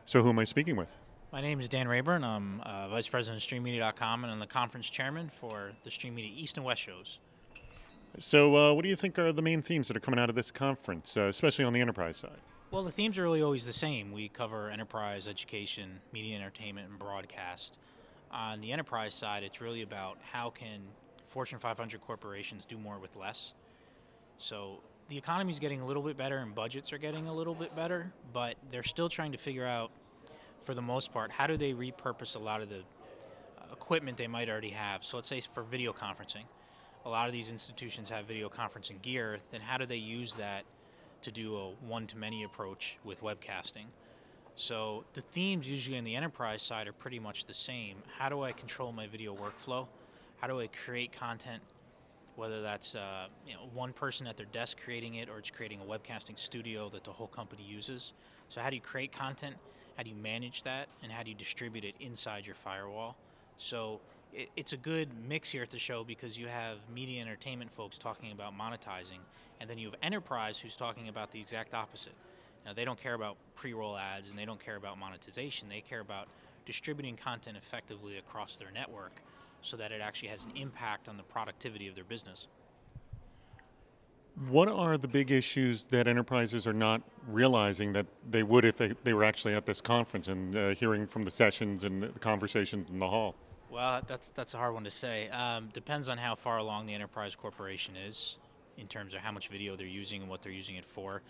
So who am I speaking with? My name is Dan Rayburn. I'm Vice President of StreamMedia.com, and I'm the conference chairman for the Stream Media East and West shows. So what do you think are the main themes that are coming out of this conference, especially on the enterprise side? Well, the themes are really always the same. We cover enterprise, education, media entertainment, and broadcast. On the enterprise side, it's really about how can Fortune 500 corporations do more with less. So the economy is getting a little bit better and budgets are getting a little bit better, but they're still trying to figure out, for the most part, how do they repurpose a lot of the equipment they might already have. So let's say for video conferencing, a lot of these institutions have video conferencing gear. Then how do they use that to do a one-to-many approach with webcasting? So the themes usually on the enterprise side are pretty much the same. How do I control my video workflow? How do I create content, whether that's one person at their desk creating it or it's creating a webcasting studio that the whole company uses? So how do you create content? How do you manage that? And how do you distribute it inside your firewall? So it's a good mix here at the show because you have media entertainment folks talking about monetizing, and then you have enterprise who's talking about the exact opposite. Now, they don't care about pre-roll ads and they don't care about monetization. They care about distributing content effectively across their network so that it actually has an impact on the productivity of their business. What are the big issues that enterprises are not realizing that they would if they were actually at this conference and hearing from the sessions and the conversations in the hall? Well, that's a hard one to say. Depends on how far along the enterprise corporation is in terms of how much video they're using and what they're using it for.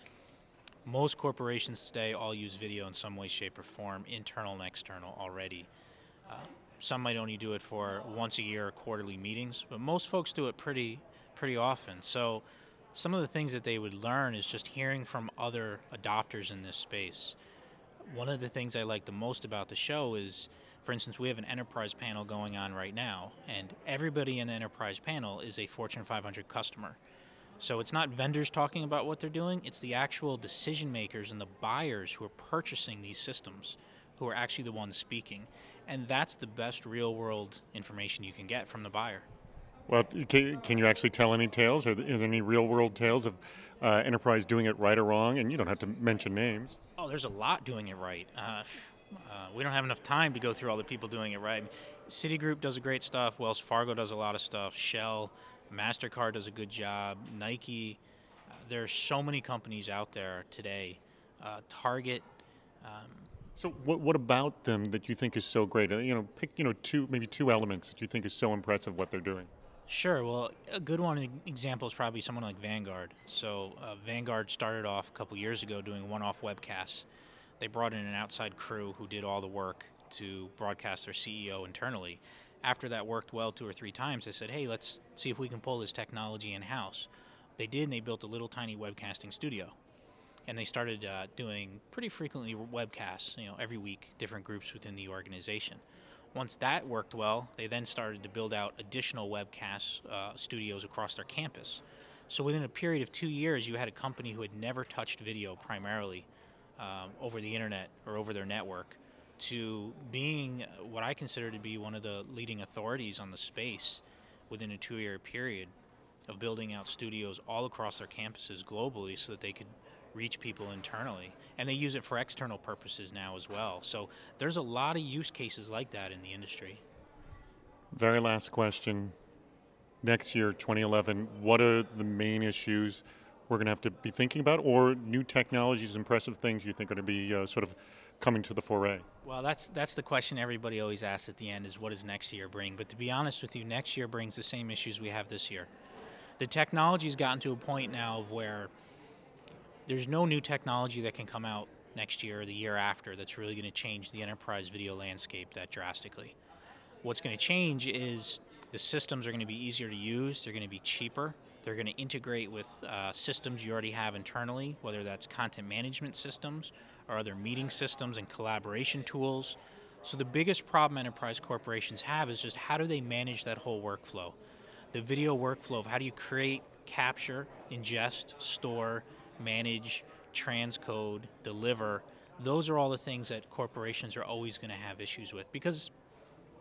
Most corporations today all use video in some way, shape, or form, internal and external already. Uh, some might only do it for once a year or quarterly meetings, but most folks do it pretty often. So some of the things that they would learn is just hearing from other adopters in this space. One of the things I like the most about the show is, for instance, we have an enterprise panel going on right now, and everybody in the enterprise panel is a Fortune 500 customer. So it's not vendors talking about what they're doing, it's the actual decision makers and the buyers who are purchasing these systems who are actually the ones speaking. And that's the best real world information you can get from the buyer. Well, can you actually tell any tales? Is there any real world tales of enterprise doing it right or wrong? And you don't have to mention names. Oh, there's a lot doing it right. We don't have enough time to go through all the people doing it right. Citigroup does a great stuff. Wells Fargo does a lot of stuff. Shell, MasterCard does a good job. Nike. There's so many companies out there today. Target. Um, So what about them that you think is so great? Pick maybe two elements that you think is so impressive what they're doing. Sure. Well, a good example is probably someone like Vanguard. So Vanguard started off a couple years ago doing one-off webcasts. They brought in an outside crew who did all the work to broadcast their CEO internally. After that worked well 2 or 3 times, they said, "Hey, let's see if we can pull this technology in-house." They did, and they built a little tiny webcasting studio. And they started doing pretty frequently webcasts, every week, different groups within the organization. Once that worked well, they then started to build out additional webcast studios across their campus. So within a period of 2 years, you had a company who had never touched video primarily over the internet or over their network to being what I consider to be one of the leading authorities on the space within a 2 year period of building out studios all across their campuses globally so that they could reach people internally. And they use it for external purposes now as well. So there's a lot of use cases like that in the industry. Very last question. Next year, 2011, what are the main issues we're going to have to be thinking about, or new technologies, impressive things you think are going to be sort of coming to the foray? Well, that's the question everybody always asks at the end is what does next year bring? But to be honest with you, next year brings the same issues we have this year. The technology's gotten to a point now of where there's no new technology that can come out next year or the year after that's really going to change the enterprise video landscape that drastically. What's going to change is the systems are going to be easier to use, they're going to be cheaper, they're going to integrate with systems you already have internally, whether that's content management systems or other meeting systems and collaboration tools. So the biggest problem enterprise corporations have is just how do they manage that whole workflow? The video workflow of how do you create, capture, ingest, store, manage, transcode, deliver. Those are all the things that corporations are always going to have issues with because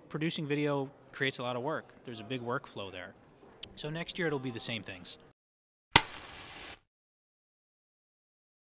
producing video creates a lot of work. There's a big workflow there. So next year it'll be the same things.